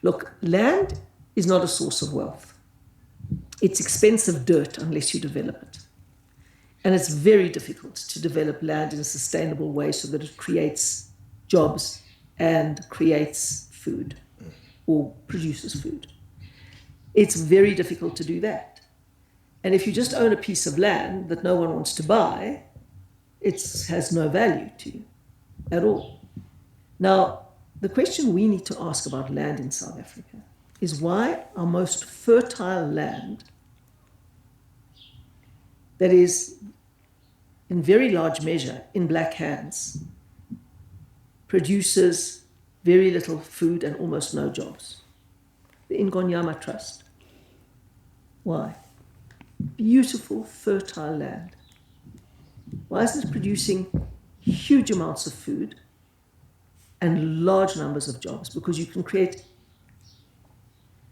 Look, land is not a source of wealth. It's expensive dirt unless you develop it. And it's very difficult to develop land in a sustainable way so that it creates jobs and creates food or produces food. It's very difficult to do that. And if you just own a piece of land that no one wants to buy, it has no value to you at all. Now, the question we need to ask about land in South Africa is why our most fertile land, that is in very large measure in black hands, produces very little food and almost no jobs. The Ingonyama Trust. Why? Beautiful, fertile land. Why is it producing huge amounts of food and large numbers of jobs? Because you can create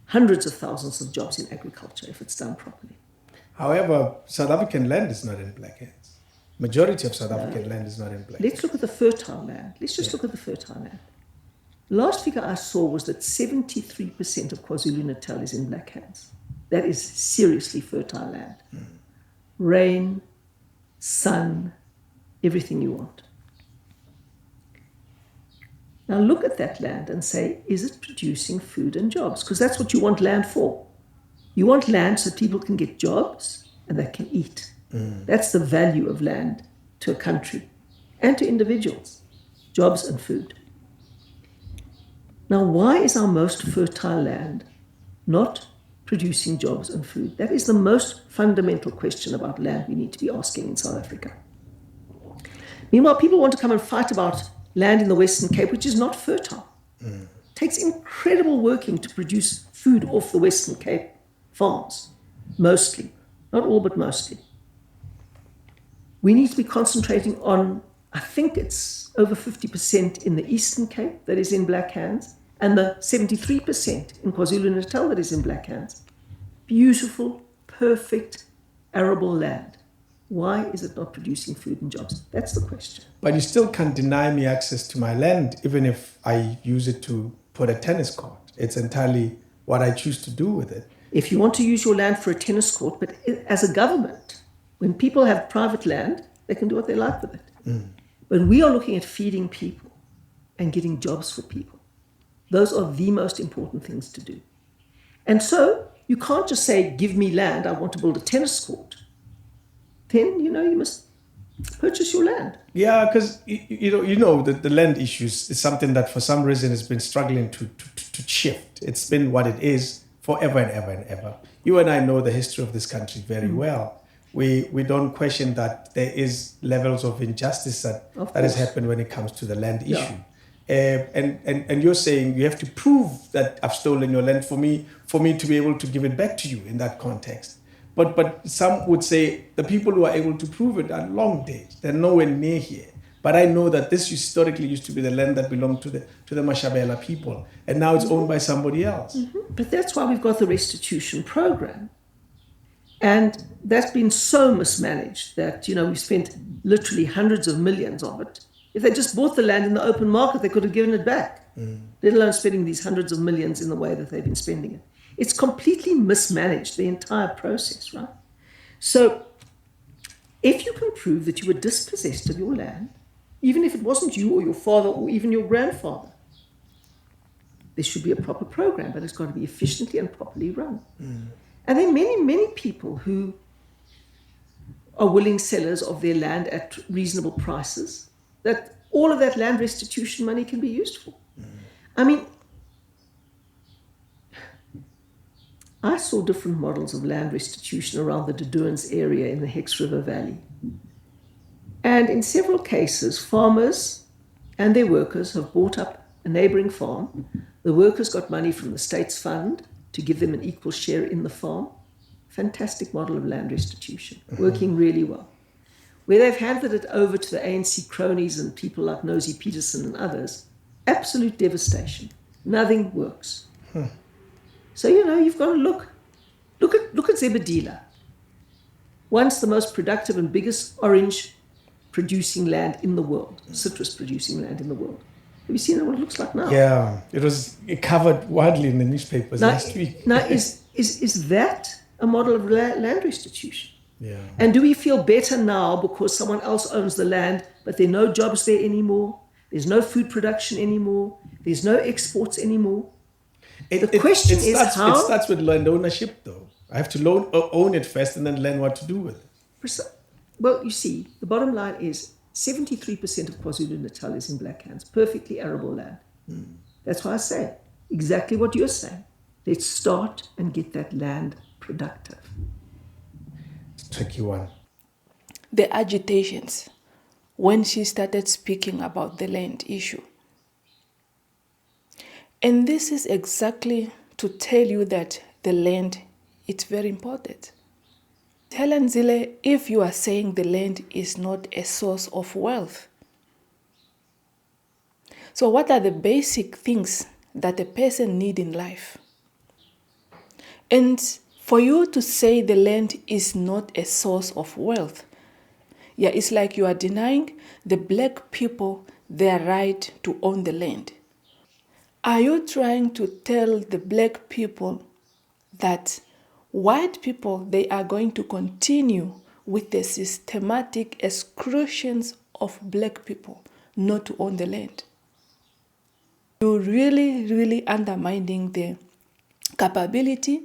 hundreds of thousands of jobs in agriculture if it's done properly. However, South African land is not in black hands. Majority of South African land is not in black hands. Let's look at the fertile land. Let's just look at the fertile land. Last figure I saw was that 73% of KwaZulu-Natal is in black hands. That is seriously fertile land. Rain, sun, everything you want. Now look at that land and say, is it producing food and jobs? Because that's what you want land for. You want land so people can get jobs and they can eat. That's the value of land to a country and to individuals, jobs and food. Now, why is our most fertile land not producing jobs and food? That is the most fundamental question about land we need to be asking in South Africa. Meanwhile, people want to come and fight about land in the Western Cape, which is not fertile. It takes incredible working to produce food off the Western Cape farms, mostly. Not all, but mostly. We need to be concentrating on, I think it's over 50% in the Eastern Cape that is in black hands, and the 73% in KwaZulu-Natal that is in black hands. Beautiful, perfect, arable land. Why is it not producing food and jobs? That's the question. But you still can't deny me access to my land, even if I use it to put a tennis court. It's entirely what I choose to do with it. If you want to use your land for a tennis court, but as a government, when people have private land, they can do what they like with it. But we are looking at feeding people and getting jobs for people. Those are the most important things to do. And so you can't just say, give me land, I want to build a tennis court. Then, you must purchase your land. Yeah, because, the land issues is something that for some reason has been struggling to shift. It's been what it is forever and ever and ever. You and I know the history of this country very well. We don't question that there is levels of injustice that has happened when it comes to the land issue. And you're saying you have to prove that I've stolen your land for me to be able to give it back to you in that context. But some would say the people who are able to prove it are long dead. They're nowhere near here. But I know that this historically used to be the land that belonged to the Mashabela people, and now it's owned by somebody else. But that's why we've got the restitution program. And that's been so mismanaged that, we've spent literally hundreds of millions of it. If they just bought the land in the open market, they could have given it back, let alone spending these hundreds of millions in the way that they've been spending it. It's completely mismanaged, the entire process, right? So if you can prove that you were dispossessed of your land, even if it wasn't you or your father or even your grandfather, there should be a proper program, but it's got to be efficiently and properly run. And there are many, many people who are willing sellers of their land at reasonable prices, that all of that land restitution money can be used for. I mean, I saw different models of land restitution around the Duduans area in the Hex River Valley. And in several cases, farmers and their workers have bought up a neighboring farm. The workers got money from the state's fund to give them an equal share in the farm. Fantastic model of land restitution, working really well. Where they've handed it over to the ANC cronies and people like Nosy Peterson and others, absolute devastation. Nothing works. So, you've got to look at Zebedila. Once the most productive and biggest orange producing land in the world, citrus producing land in the world. Have you seen what it looks like now? Yeah, it covered widely in the newspapers Now, last week. now is that a model of land restitution? Yeah. And do we feel better now because someone else owns the land, but there are no jobs there anymore? There's no food production anymore. There's no exports anymore. The question is how. It starts with land ownership, though. I have to own it first and then learn what to do with it. Well, you see, the bottom line is 73% of KwaZulu-Natal is in black hands, perfectly arable land. That's why I say exactly what you're saying. Let's start and get that land productive. It's a tricky one. The agitations when she started speaking about the land issue. And this is exactly to tell you that the land, it's very important. Hellen Zille, if you are saying the land is not a source of wealth, so what are the basic things that a person needs in life? And for you to say the land is not a source of wealth, yeah, it's like you are denying the black people their right to own the land. Are you trying to tell the black people that white people, they are going to continue with the systematic exclusions of black people not to own the land? You're really undermining the capability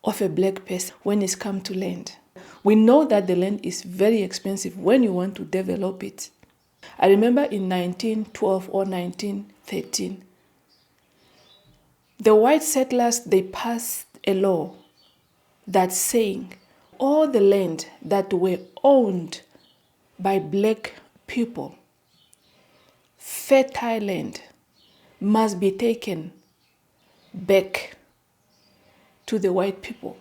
of a black person when it's come to land. We know that the land is very expensive when you want to develop it. I remember in 1912 or 1913, the white settlers, they passed a law that saying all the land that were owned by black people, fertile land, must be taken back to the white people.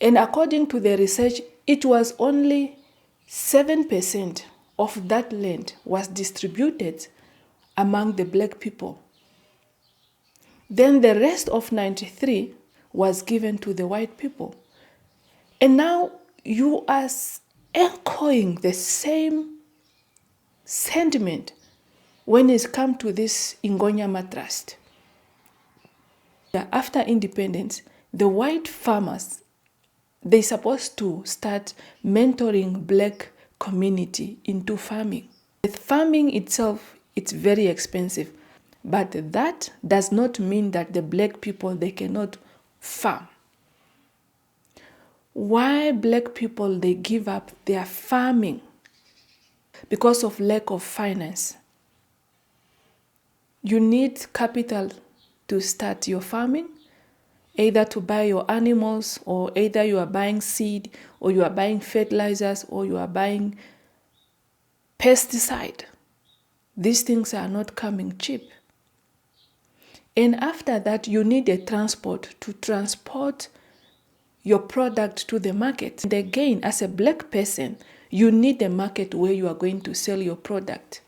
And according to the research, it was only 7% of that land was distributed among the black people. Then the rest of 93 was given to the white people. And now you are echoing the same sentiment when it's come to this Ingonyama Trust. After independence, the white farmers, they're supposed to start mentoring black community into farming. The farming itself, it's very expensive, but that does not mean that the black people, they cannot farm. Why black people, they give up their farming? Because of lack of finance. You need capital to start your farming, either to buy your animals, or either you are buying seed, or you are buying fertilizers, or you are buying pesticide. These things are not coming cheap. And after that, you need a transport to transport your product to the market. And again, as a black person, you need a market where you are going to sell your product.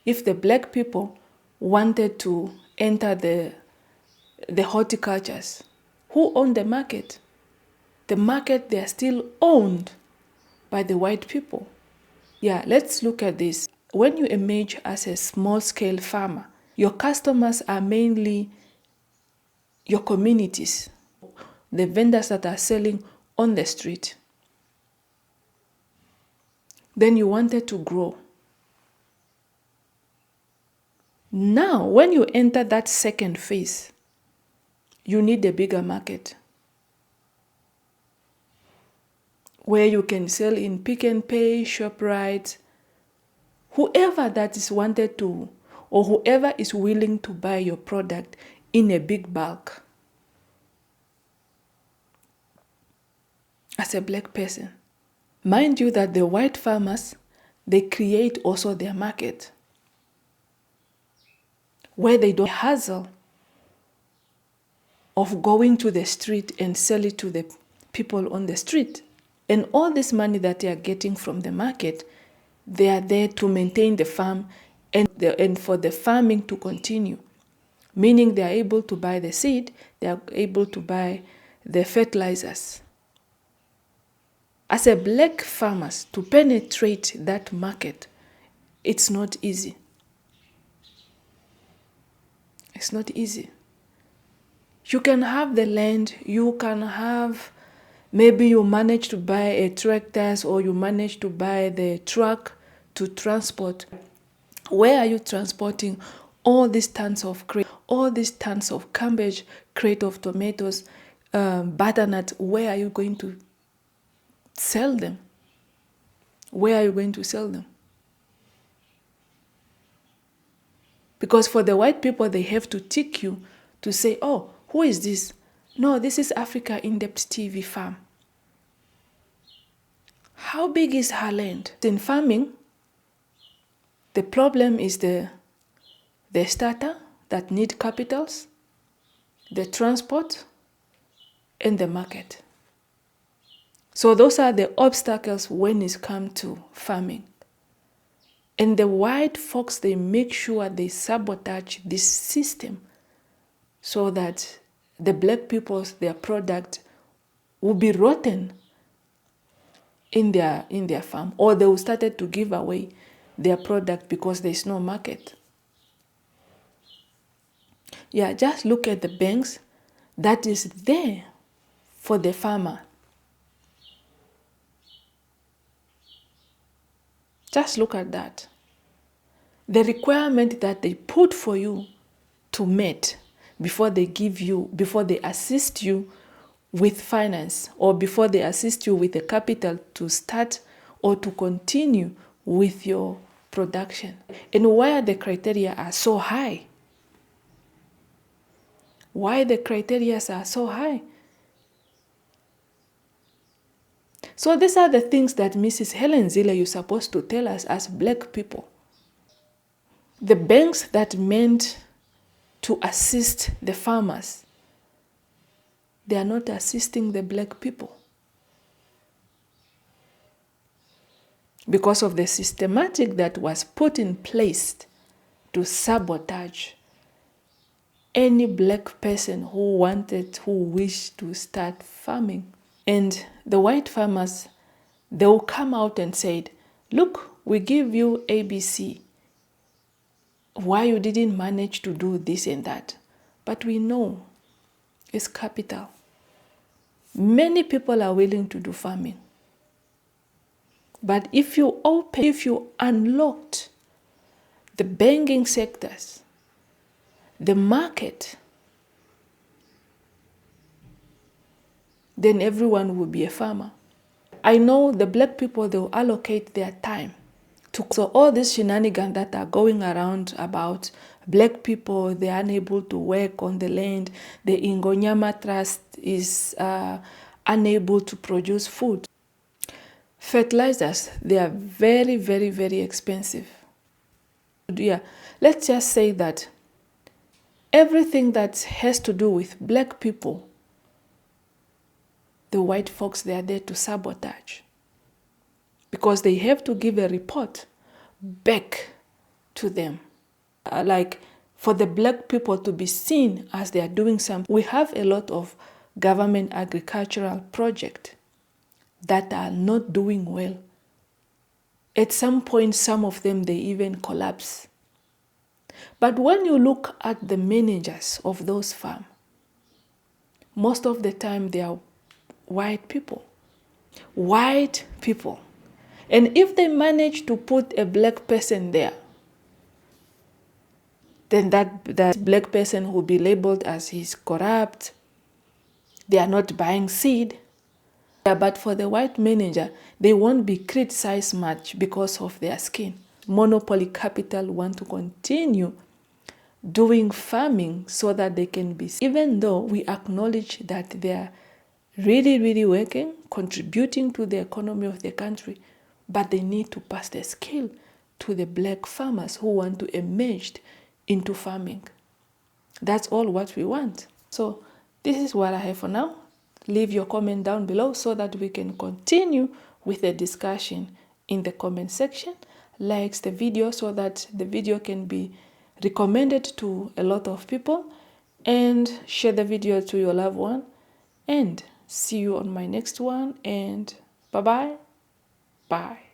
If the black people wanted to enter the horticultures, who own the market? The market, they are still owned by the white people. Yeah, let's look at this. When you emerge as a small-scale farmer, your customers are mainly your communities, the vendors that are selling on the street. Then you wanted to grow. Now, when you enter that second phase, you need a bigger market where you can sell in Pick and Pay, ShopRite, whoever that is wanted to, or whoever is willing to buy your product in a big bulk. As a black person, mind you that the white farmers, they create also their market where they don't hassle of going to the street and sell it to the people on the street. And all this money that they are getting from the market, they are there to maintain the farm and for the farming to continue. Meaning they are able to buy the seed, they are able to buy the fertilizers. As a black farmers, to penetrate that market, it's not easy. It's not easy. You can have the land, you can have, maybe you manage to buy a tractor, or you manage to buy the truck to transport. Where are you transporting all these tons of all these tons of cabbage, crate of tomatoes, butternut? Where are you going to sell them? Where are you going to sell them? Because for the white people, they have to tick you to say, oh, who is this? No, this is Africa In-Depth TV Farm. How big is her land? In farming, the problem is the starter that need capitals, the transport, and the market. So those are the obstacles when it comes to farming. And the white folks, they make sure they sabotage this system so that the black people's, their product will be rotten in their farm, or they will start to give away their product because there's no market. Yeah, just look at the banks that is there for the farmer. Just look at that. The requirement that they put for you to meet before they give you, before they assist you with finance, or before they assist you with the capital to start or to continue with your production. And why the criteria are so high? Why the criteria are so high? So these are the things that Mrs. Hellen Zille, you're supposed to tell us as black people. The banks that meant to assist the farmers, they are not assisting the black people. Because of the systematic that was put in place to sabotage any black person who wished to start farming. And the white farmers, they will come out and say, look, we give you ABC. Why you didn't manage to do this and that? But we know it's capital. Many people are willing to do farming. But if you unlocked the banking sectors, the market, then everyone will be a farmer. I know the black people, they will allocate their time to. So all these shenanigans that are going around about black people, they are unable to work on the land. The Ingonyama Trust is unable to produce food. Fertilizers, they are very, very, very expensive. Yeah, let's just say that everything that has to do with black people, the white folks, they are there to sabotage. Because they have to give a report back to them. Like for the black people to be seen as they are doing something. We have a lot of government agricultural projects that are not doing well. At some point, some of them, they even collapse. But when you look at the managers of those farms, most of the time they are white people. White people. And if they manage to put a black person there, then that black person will be labeled as he's corrupt. They are not buying seed. But for the white manager, they won't be criticized much because of their skin. Monopoly capital want to continue doing farming so that they can be, even though we acknowledge that they are really, really working, contributing to the economy of the country, but they need to pass the skill to the black farmers who want to emerge into farming. That's all what we want. So this is what I have for now. Leave your comment down below so that we can continue with the discussion in the comment section. Likes the video so that the video can be recommended to a lot of people, and share the video to your loved one, and see you on my next one, and bye-bye. Bye.